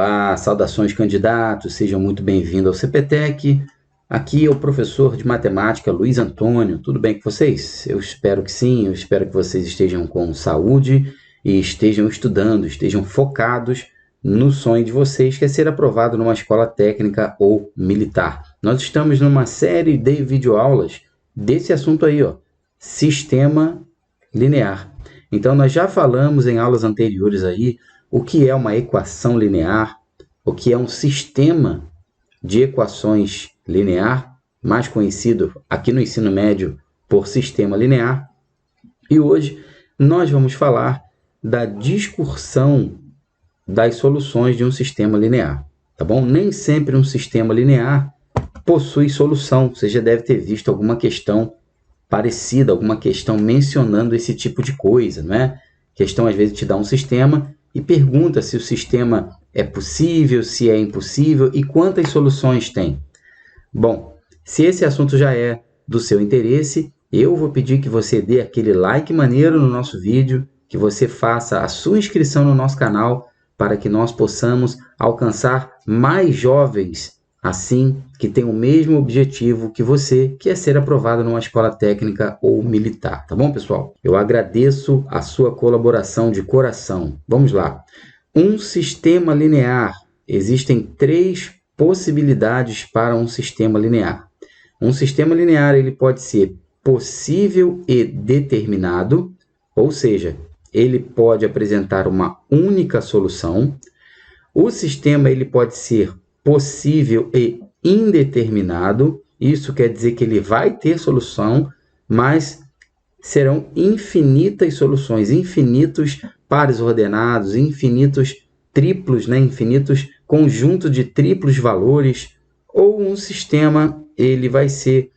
Olá, saudações candidatos, sejam muito bem-vindos ao CPTEC. Aqui é o professor de matemática Luiz Antônio, tudo bem com vocês? Eu espero que sim, eu espero que vocês estejam com saúde e estejam estudando, estejam focados no sonho de vocês, que é ser aprovado numa escola técnica ou militar. Nós estamos numa série de videoaulas desse assunto aí, ó, sistema linear. Então, nós já falamos em aulas anteriores aí o que é uma equação linear, o que é um sistema de equações linear, mais conhecido aqui no ensino médio por sistema linear. E hoje nós vamos falar da discursão das soluções de um sistema linear, tá bom? Nem sempre um sistema linear possui solução. Você já deve ter visto alguma questão parecida, alguma questão mencionando esse tipo de coisa, não é? A questão às vezes te dá um sistema e pergunta se o sistema é possível, se é impossível e quantas soluções tem. Bom, se esse assunto já é do seu interesse, eu vou pedir que você dê aquele like maneiro no nosso vídeo, que você faça a sua inscrição no nosso canal para que nós possamos alcançar mais jovens assim, que têm o mesmo objetivo que você, que é ser aprovado numa escola técnica ou militar. Tá bom, pessoal? Eu agradeço a sua colaboração de coração. Vamos lá. Um sistema linear. Existem 3 possibilidades para um sistema linear. Um sistema linear ele pode ser possível e determinado, ou seja, ele pode apresentar uma única solução. O sistema ele pode ser possível e indeterminado. Isso quer dizer que ele vai ter solução, mas serão infinitas soluções, infinitos pares ordenados, infinitos triplos, né? Infinitos conjuntos de triplos valores. Ou um sistema ele vai ser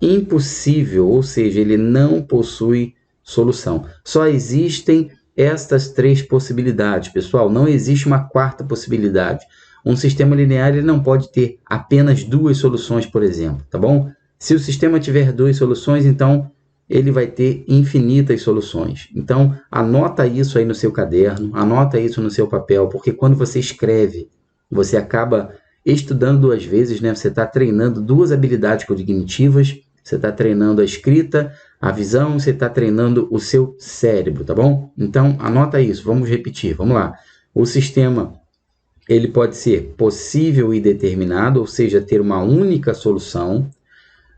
impossível, ou seja, ele não possui solução. Só existem estas 3 possibilidades, pessoal. Não existe uma 4ª possibilidade. Um sistema linear ele não pode ter apenas 2 soluções, por exemplo, tá bom? Se o sistema tiver 2 soluções, então ele vai ter infinitas soluções. Então, anota isso aí no seu caderno, anota isso no seu papel, porque quando você escreve, você acaba estudando 2 vezes, né? Você está treinando 2 habilidades cognitivas, você está treinando a escrita, a visão, você está treinando o seu cérebro, tá bom? Então, anota isso, vamos repetir, vamos lá. O sistema ele pode ser possível e determinado, ou seja, ter uma única solução.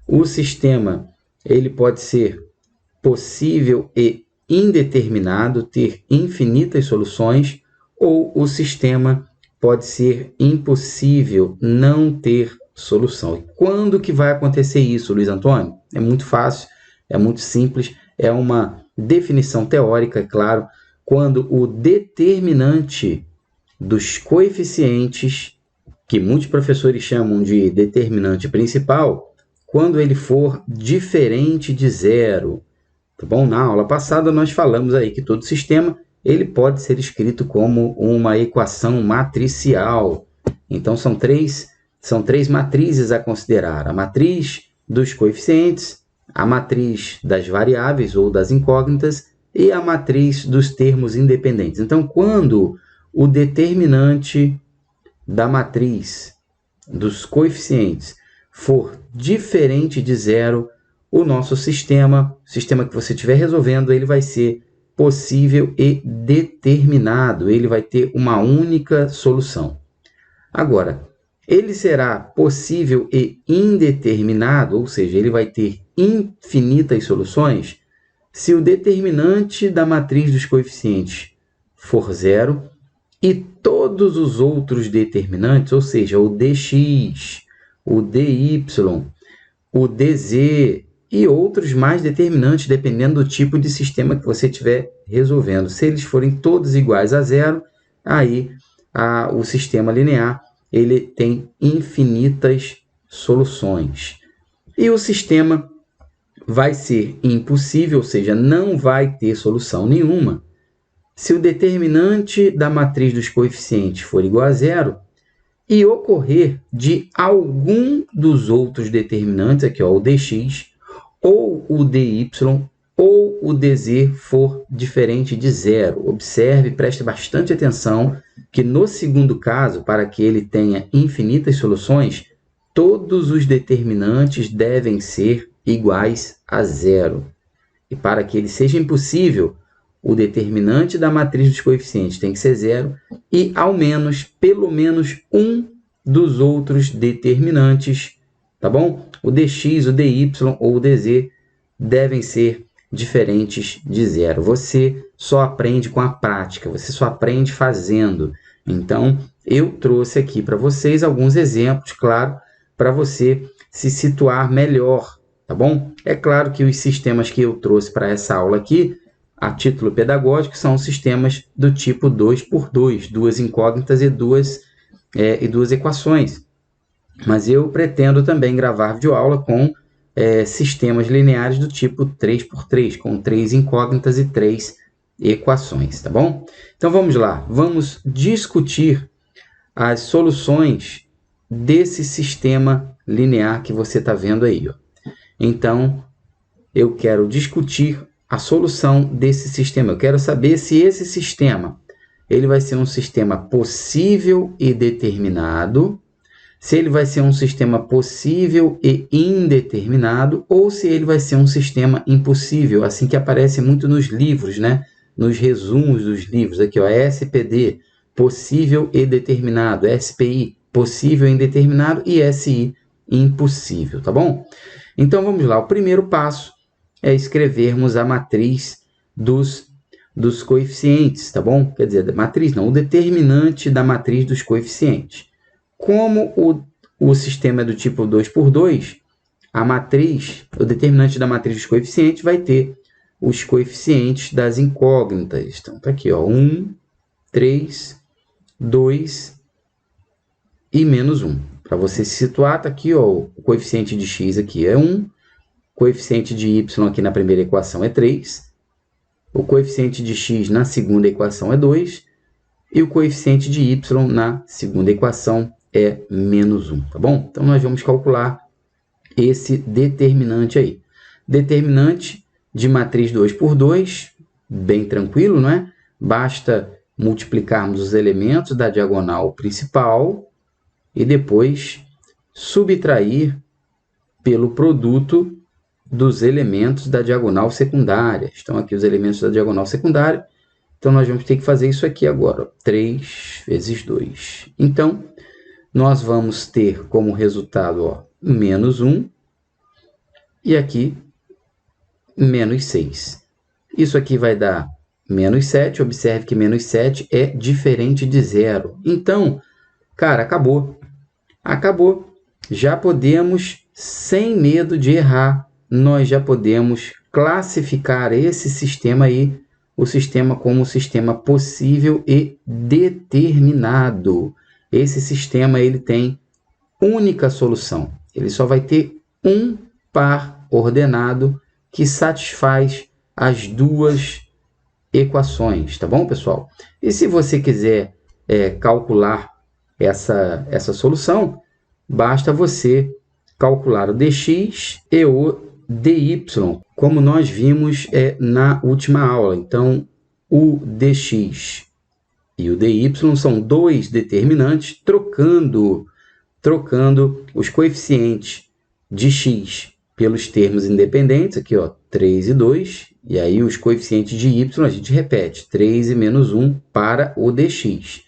O sistema ele pode ser possível e indeterminado, ter infinitas soluções, ou o sistema pode ser impossível, não ter solução. E quando que vai acontecer isso, Luiz Antônio? É muito fácil, é muito simples, é uma definição teórica, é claro, quando o determinante dos coeficientes, que muitos professores chamam de determinante principal, quando ele for diferente de 0. Tá bom? Na aula passada nós falamos aí que todo sistema ele pode ser escrito como uma equação matricial. Então são três matrizes a considerar: a matriz dos coeficientes, a matriz das variáveis ou das incógnitas e a matriz dos termos independentes. Então, quando o determinante da matriz dos coeficientes for diferente de 0, o nosso sistema que você estiver resolvendo, ele vai ser possível e determinado, ele vai ter uma única solução. Agora, ele será possível e indeterminado, ou seja, ele vai ter infinitas soluções, se o determinante da matriz dos coeficientes for 0 e todos os outros determinantes, ou seja, o dx, o dy, o dz e outros mais determinantes, dependendo do tipo de sistema que você estiver resolvendo. Se eles forem todos iguais a 0, aí o sistema linear ele tem infinitas soluções. E o sistema vai ser impossível, ou seja, não vai ter solução nenhuma, se o determinante da matriz dos coeficientes for igual a 0 e ocorrer de algum dos outros determinantes, aqui ó, o dx ou o dy, ou o dz for diferente de zero. Observe, preste bastante atenção que no segundo caso, para que ele tenha infinitas soluções, todos os determinantes devem ser iguais a zero. E para que ele seja impossível, o determinante da matriz dos coeficientes tem que ser zero e, ao menos, pelo menos um dos outros determinantes, tá bom? O dx, o dy ou o dz devem ser diferentes de zero. Você só aprende com a prática, você só aprende fazendo. Então, eu trouxe aqui para vocês alguns exemplos, claro, para você se situar melhor, tá bom? É claro que os sistemas que eu trouxe para essa aula aqui, a título pedagógico, são sistemas do tipo 2x2, duas incógnitas e duas equações. Mas eu pretendo também gravar videoaula com sistemas lineares do tipo 3x3, com 3 incógnitas e 3 equações, tá bom? Então, vamos lá. Vamos discutir as soluções desse sistema linear que você está vendo aí, ó. Então, eu quero discutir a solução desse sistema. Eu quero saber se esse sistema ele vai ser um sistema possível e determinado, se ele vai ser um sistema possível e indeterminado, ou se ele vai ser um sistema impossível, assim que aparece muito nos livros, né? Nos resumos dos livros, aqui, ó, SPD, possível e determinado, SPI, possível e indeterminado, e SI, impossível, tá bom? Então, vamos lá. O primeiro passo é escrevermos a matriz dos coeficientes, tá bom? Quer dizer, matriz não, o determinante da matriz dos coeficientes. Como o sistema é do tipo 2x2, a matriz, o determinante da matriz dos coeficientes vai ter os coeficientes das incógnitas. Então, tá aqui, ó, 1, 3, 2 e menos 1. Para você se situar, tá aqui, ó, o coeficiente de x aqui é 1, o coeficiente de y aqui na primeira equação é 3, o coeficiente de x na segunda equação é 2, e o coeficiente de y na segunda equação é menos 1, tá bom? Então, nós vamos calcular esse determinante aí. Determinante de matriz 2x2, bem tranquilo, não é? Basta multiplicarmos os elementos da diagonal principal e depois subtrair pelo produto dos elementos da diagonal secundária. Estão aqui os elementos da diagonal secundária. Então, nós vamos ter que fazer isso aqui agora, ó, 3 vezes 2. Então, nós vamos ter como resultado, ó, menos 1 e aqui menos 6. Isso aqui vai dar menos 7. Observe que menos 7 é diferente de zero. Então, cara, acabou. Acabou. Já podemos, sem medo de errar, nós já podemos classificar esse sistema aí, o sistema como um sistema possível e determinado. Esse sistema ele tem única solução. Ele só vai ter um par ordenado que satisfaz as duas equações, tá bom, pessoal? E se você quiser calcular essa solução, basta você calcular o dx e o dy, como nós vimos na última aula. Então, o dx e o dy são dois determinantes, trocando os coeficientes de x pelos termos independentes, aqui, ó, 3 e 2, e aí os coeficientes de y a gente repete, 3 e menos 1 para o dx.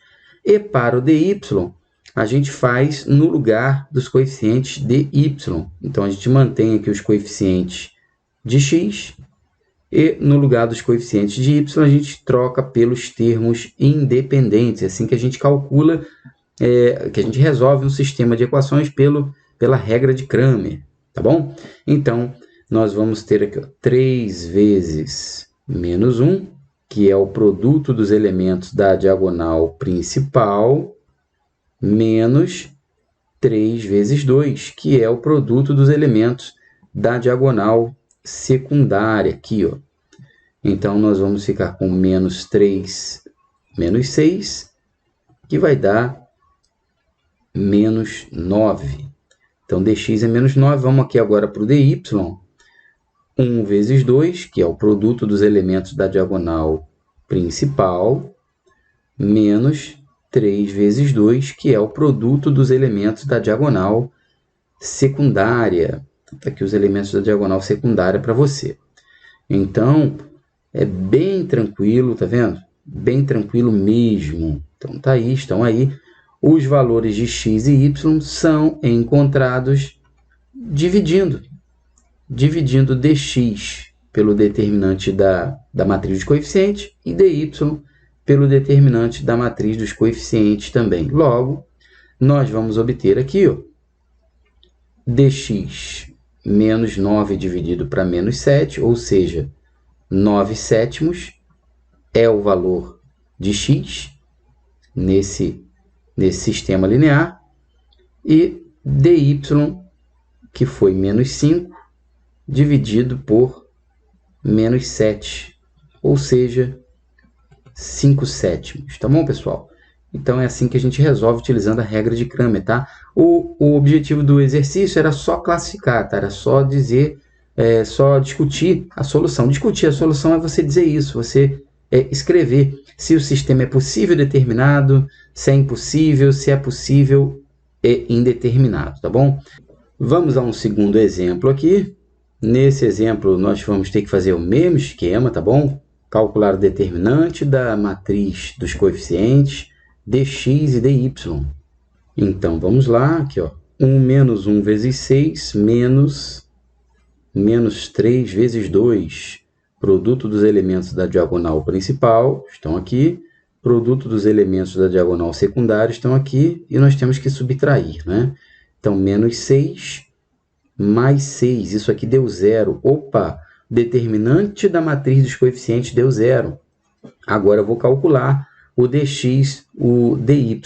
E para o dy, a gente faz no lugar dos coeficientes de y. Então, a gente mantém aqui os coeficientes de x, e no lugar dos coeficientes de y, a gente troca pelos termos independentes. É assim que a gente calcula, que a gente resolve um sistema de equações pela regra de Cramer, tá bom? Então, nós vamos ter aqui, ó, 3 vezes menos 1, que é o produto dos elementos da diagonal principal, menos 3 vezes 2, que é o produto dos elementos da diagonal secundária, aqui, ó. Então, nós vamos ficar com menos 3, menos 6, que vai dar menos 9. Então, dx é menos 9. Vamos aqui agora para o dy. 1 vezes 2, que é o produto dos elementos da diagonal principal, menos 3 vezes 2, que é o produto dos elementos da diagonal secundária. Está aqui os elementos da diagonal secundária para você. Então, é bem tranquilo, tá vendo? Bem tranquilo mesmo. Então, tá aí, estão aí. Os valores de x e y são encontrados dividindo dx pelo determinante da matriz de coeficientes e dy pelo determinante da matriz dos coeficientes também. Logo, nós vamos obter aqui, ó, dx menos 9 dividido para menos 7, ou seja, 9 sétimos é o valor de x nesse sistema linear, e dy, que foi menos 5, dividido por menos 7, ou seja, 5 sétimos. Tá bom, pessoal? Então, é assim que a gente resolve utilizando a regra de Cramer, tá? O objetivo do exercício era só classificar, tá? Era só dizer, só discutir a solução. Discutir a solução é você dizer isso, você escrever se o sistema é possível determinado, se é impossível, se é possível e indeterminado, tá bom? Vamos a um segundo exemplo aqui. Nesse exemplo, nós vamos ter que fazer o mesmo esquema, tá bom? Calcular o determinante da matriz dos coeficientes dx e dy. Então, vamos lá, aqui, ó. 1 menos 1 vezes 6, menos 3 vezes 2. Produto dos elementos da diagonal principal estão aqui. Produto dos elementos da diagonal secundária estão aqui. E nós temos que subtrair, né? Então, menos 6 mais 6. Isso aqui deu 0. Opa! Determinante da matriz dos coeficientes deu 0. Agora eu vou calcular o dx, o dy.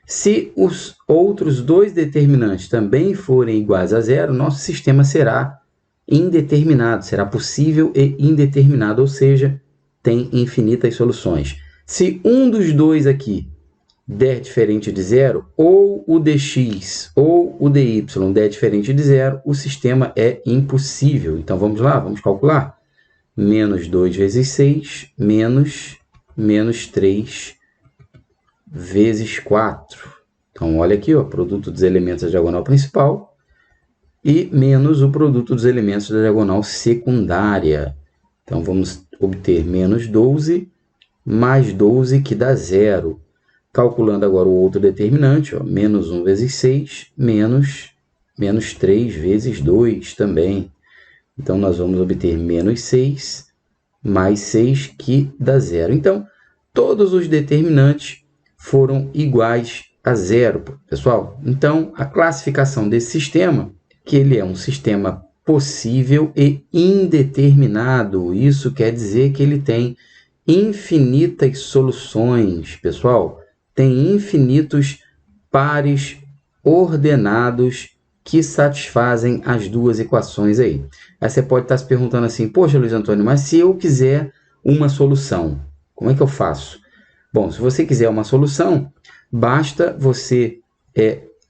Se os outros dois determinantes também forem iguais a 0, nosso sistema será indeterminado, será possível e indeterminado, ou seja, tem infinitas soluções. Se um dos dois aqui der diferente de 0, ou o dx ou o dy der diferente de 0, o sistema é impossível. Então, vamos lá, vamos calcular. Menos 2 vezes 6, menos 3 vezes 4. Então, olha aqui, ó, produto dos elementos da diagonal principal e menos o produto dos elementos da diagonal secundária. Então, vamos obter menos 12 mais 12, que dá 0. Calculando agora o outro determinante, ó, menos 1 vezes 6, menos 3 vezes 2 também. Então, nós vamos obter menos 6 mais 6, que dá 0. Então, todos os determinantes foram iguais a 0, pessoal. Então, a classificação desse sistema é que ele é um sistema possível e indeterminado. Isso quer dizer que ele tem infinitas soluções, pessoal. Tem infinitos pares ordenados que satisfazem as duas equações aí. Aí você pode estar se perguntando assim, poxa, Luiz Antônio, mas se eu quiser uma solução, como é que eu faço? Bom, se você quiser uma solução, basta você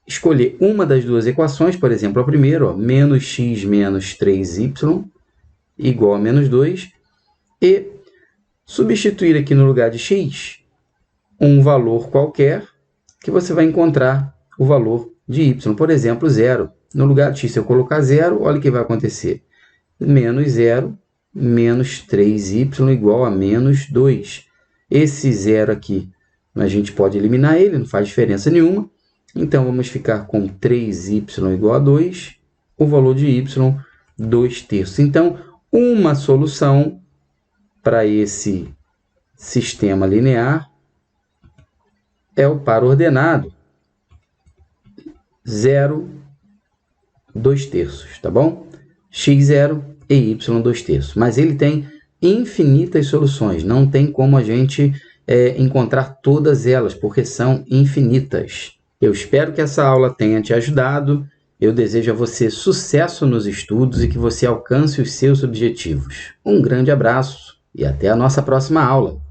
escolher uma das duas equações, por exemplo, a primeira, ó, menos x menos 3y igual a menos 2, e substituir aqui no lugar de x um valor qualquer, que você vai encontrar o valor de y. Por exemplo, 0. No lugar de x, se eu colocar 0, olha o que vai acontecer. Menos 0, menos 3y igual a menos 2. Esse 0 aqui, a gente pode eliminar ele, não faz diferença nenhuma. Então, vamos ficar com 3y igual a 2, o valor de y, 2/3. Então, uma solução para esse sistema linear é o par ordenado 0, 2/3, tá bom? x0 e y 2/3. Mas ele tem infinitas soluções, não tem como a gente encontrar todas elas, porque são infinitas. Eu espero que essa aula tenha te ajudado. Eu desejo a você sucesso nos estudos e que você alcance os seus objetivos. Um grande abraço e até a nossa próxima aula.